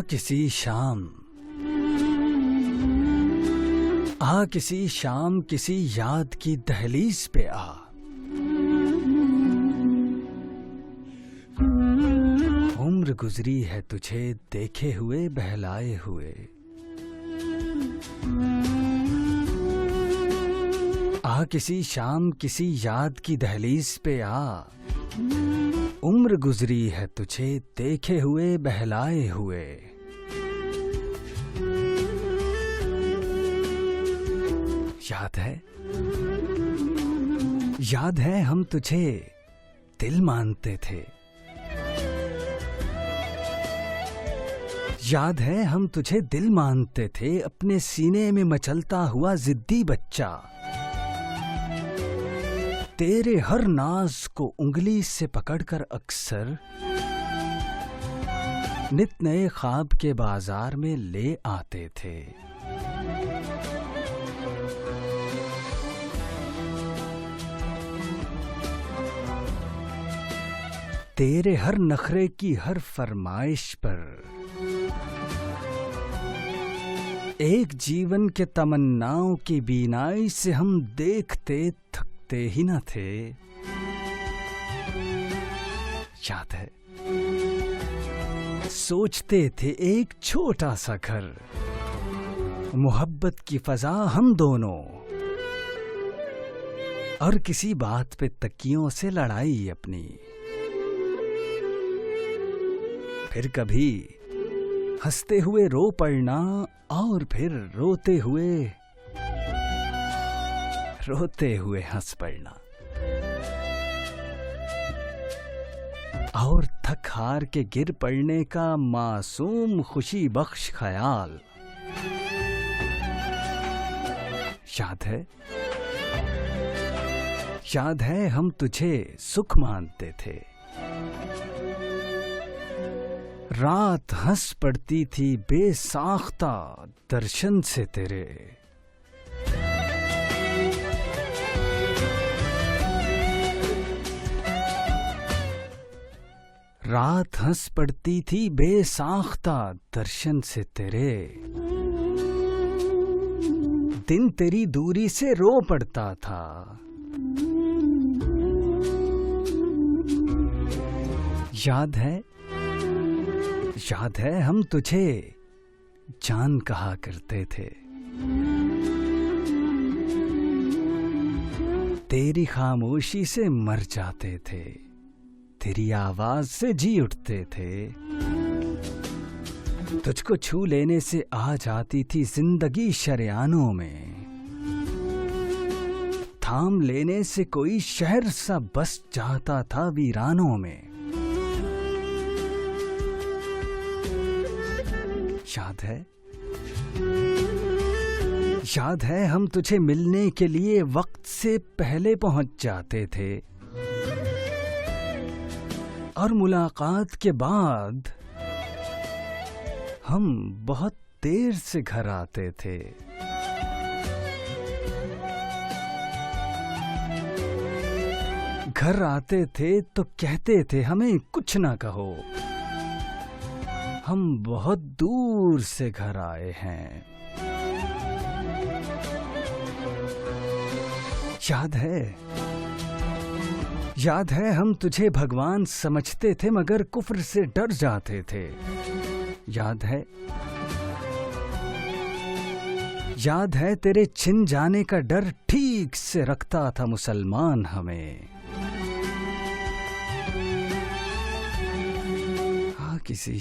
आ किसी शाम किसी याद की दहलीज पे आ। उम्र गुजरी है तुझे देखे हुए बहलाए हुए। आ किसी शाम किसी याद की दहलीज पे आ। उम्र गुजरी है तुझे देखे हुए बहलाए हुए। याद है हम तुझे दिल मानते थे। याद है हम तुझे दिल मानते थे, अपने सीने में मचलता हुआ जिद्दी बच्चा। तेरे हर नाज को उंगली से पकड़कर अक्सर नित नए ख्वाब के बाजार में ले आते थे। तेरे हर नखरे की हर फरमाइश पर एक जीवन के तमन्नाओं की बीनाई से हम देखते थकते ही न थे। याद है सोचते थे एक छोटा सा घर, मोहब्बत की फजा हम दोनों, और किसी बात पे तकियों से लड़ाई अपनी। फिर कभी हंसते हुए रो पड़ना और फिर रोते हुए हंस पड़ना। और थक हार के गिर पड़ने का मासूम खुशी बख्श ख्याल। याद है हम तुझे सुख मानते थे। रात हंस पड़ती थी बेसाख्ता दर्शन से तेरे। रात हंस पड़ती थी बेसाख्ता दर्शन से तेरे। दिन तेरी दूरी से रो पड़ता था। याद है हम तुझे जान कहा करते थे। तेरी खामोशी से मर जाते थे, तेरी आवाज से जी उठते थे। तुझको छू लेने से आ जाती थी जिंदगी शरियानों में। थाम लेने से कोई शहर सा बस जाता था वीरानों में। याद है हम तुझे मिलने के लिए वक्त से पहले पहुंच जाते थे, और मुलाकात के बाद हम बहुत देर से घर आते थे। घर आते थे तो कहते थे हमें कुछ ना कहो, हम बहुत दूर से घर आए हैं। याद है हम तुझे भगवान समझते थे मगर कुफ्र से डर जाते थे। याद है तेरे छिन जाने का डर ठीक से रखता था मुसलमान हमें। किसी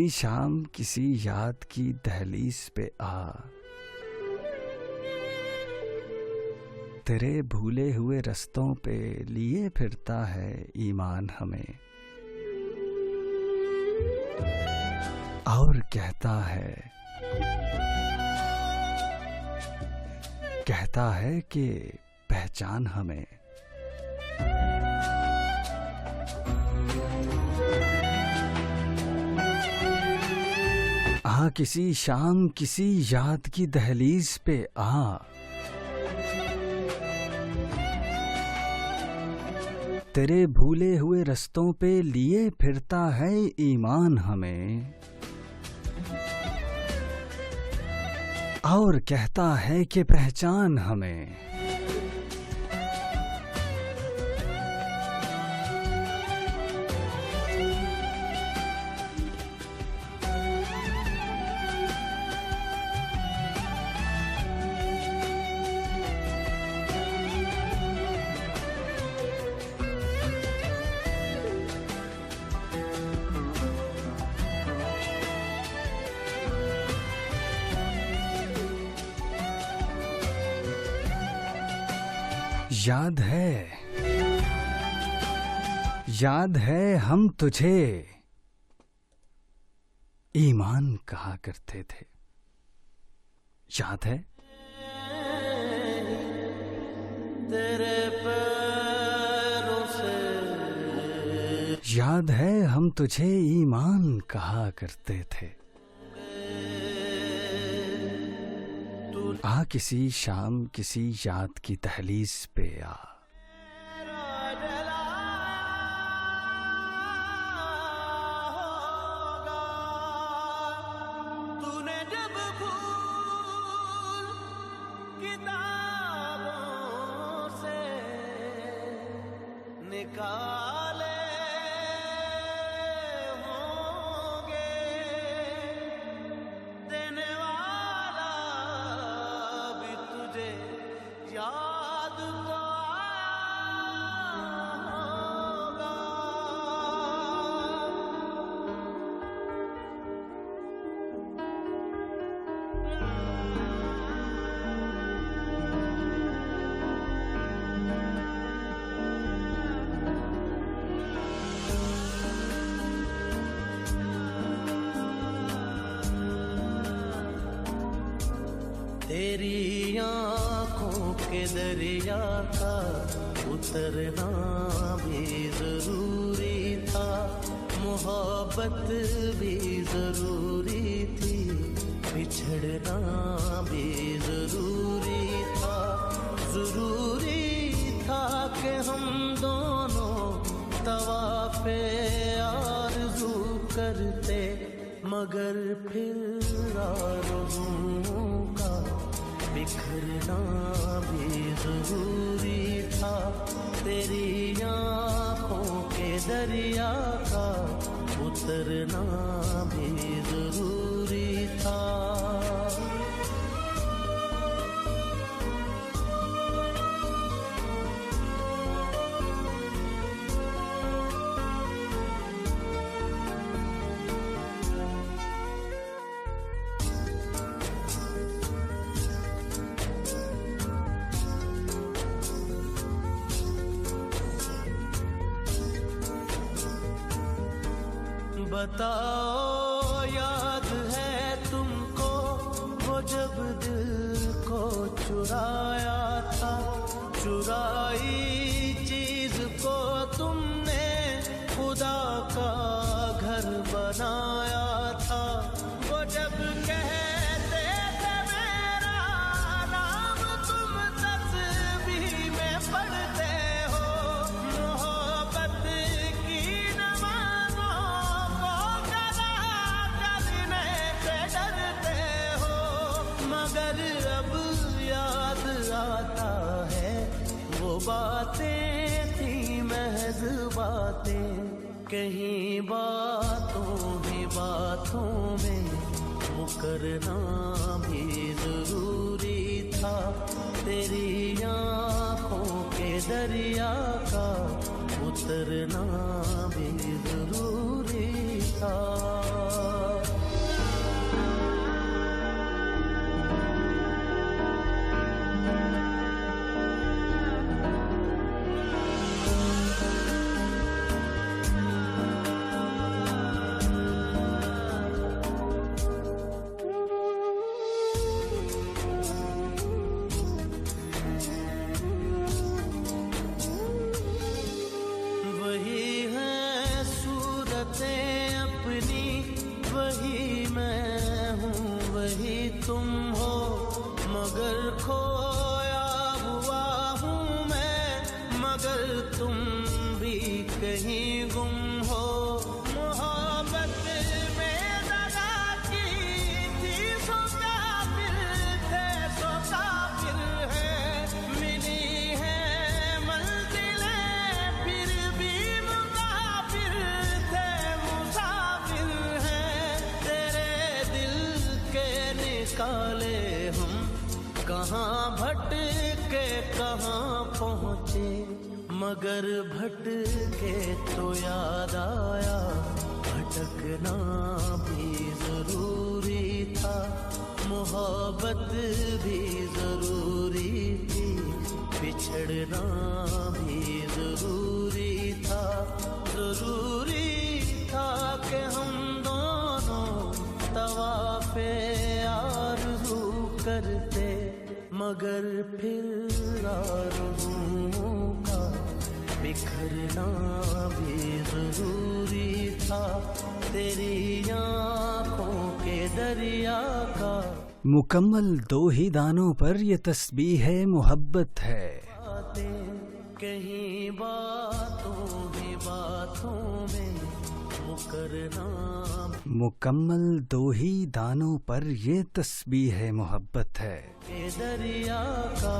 शाम किसी याद की दहलीज पे आ। तेरे भूले हुए रस्तों पे लिए फिरता है ईमान हमें, और कहता है कि पहचान हमें। आ किसी शाम किसी याद की दहलीज पे आ। तेरे भूले हुए रस्तों पे लिए फिरता है ईमान हमें, और कहता है कि पहचान हमें। याद है हम तुझे ईमान कहा करते थे। याद है तेरे पैरों से, याद है हम तुझे ईमान कहा करते थे। आ किसी शाम किसी याद की दहलीज पे आ। तूने जब भूल किताबों से निकाले होंगे, देने वाला भी तुझे याद तो आया होगा। तेरी आँखों के दरिया का उतरना भी जरूरी था, मोहब्बत भी जरूरी थी, बिछड़ना भी जरूरी था। जरूरी था कि हम दोनों तवाफ़े आरज़ू करते, मगर फिर आरज़ुओं का बिखरना भी जरूरी था। तेरी आँखों के दरिया का उतरना भी जरूरी था। बताओ याद है तुमको वो जब दिल को चुराया था, चुराई चीज को तुमने खुदा का घर बनाया था। वो जब कहते थे मेरा नाम तुम तस्बीह में पढ़ते हो, मोहब्बत की मगर अब याद आता है वो बातें थी महज बातें, कहीं बातों ही बातों में मुकरना भी जरूरी था। तेरी आँखों के दरिया का उतरना भी जरूरी था। तुम हो मगर खोया हुआ हूँ मैं, मगर तुम भी कहीं गुम हो। मोहब्बत में दगा की थी, सो काफिर थे, सो काफिर है। मिली है मंजिलें फिर भी मुसाफिर थे, मुसाफिर हैं। तेरे दिल के निकाले हम, कहाँ भटके कहाँ पहुँचे। मगर भटके तो याद आया, भटकना भी जरूरी था। मोहब्बत भी जरूरी थी, बिछड़ना भी जरूरी था। जरूरी था कि हम दोनों तवाफ़े आरज़ू करते, मगर फिर आरज़ुओं का बिखरना भी जरूरी था। तेरी आँखों के दरिया का मुकम्मल 2 ही दानों पर ये तस्बीह है मोहब्बत है। बातें कहीं बातों ही बातों में मुकरना मुकम्मल 2 ही दानों पर ये तस्बीह है मोहब्बत है। के दरिया का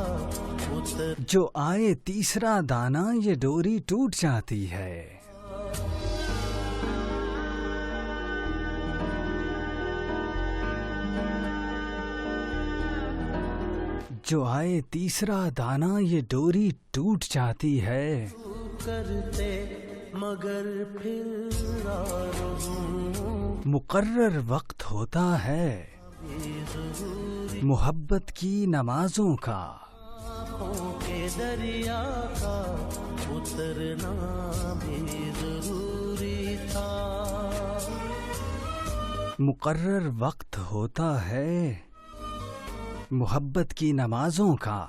उतर। जो आए तीसरा दाना ये डोरी टूट जाती है। जो आए तीसरा दाना ये डोरी टूट जाती है। करते मगर फिर आरज़ुओं मुकर्रर वक्त होता है मोहब्बत की नमाजों का। आँखों के दरिया का उतरना भी जरूरी था। मुकर्रर वक्त होता है मोहब्बत की नमाजों का।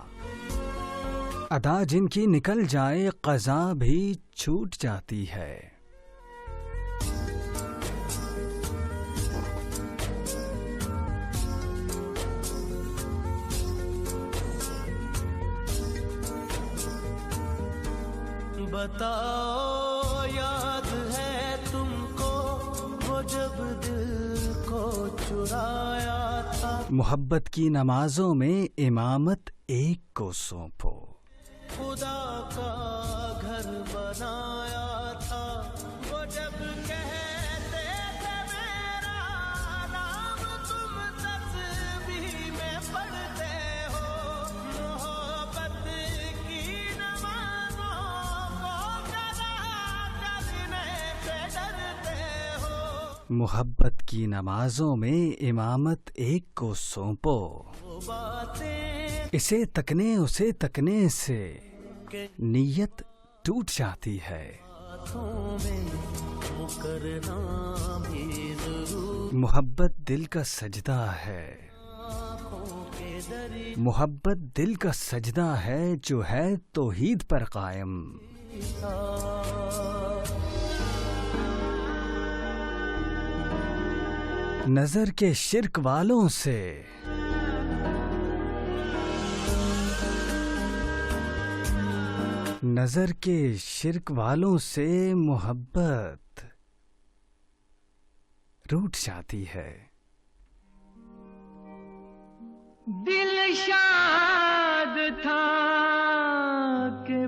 अदा जिनकी निकल जाए क़ज़ा भी छूट जाती है। बताओ याद है तुमको वो जब दिल को चुराया था। मोहब्बत की नमाजों में इमामत एक को सौंपो। खुदा का घर बनाया था वो जब कहते थे मेरा नाम तुम तस्बीह में पढ़ते हो। मोहब्बत की नमाज़ों को कदा करने पे डरते हो। मोहब्बत की नमाजों में इमामत एक को सौंपो। वो बातें इसे तकने उसे तकने से नीयत टूट जाती है। बातों में मुकरना भी जरूर। मोहब्बत दिल का सजदा है। आँखों के दरिया मोहब्बत दिल का सजदा है जो है तौहीद पर कायम। था। नजर के शिर्क वालों से नजर के शिर्क वालों से मोहब्बत रूठ जाती है। दिल शाद था कि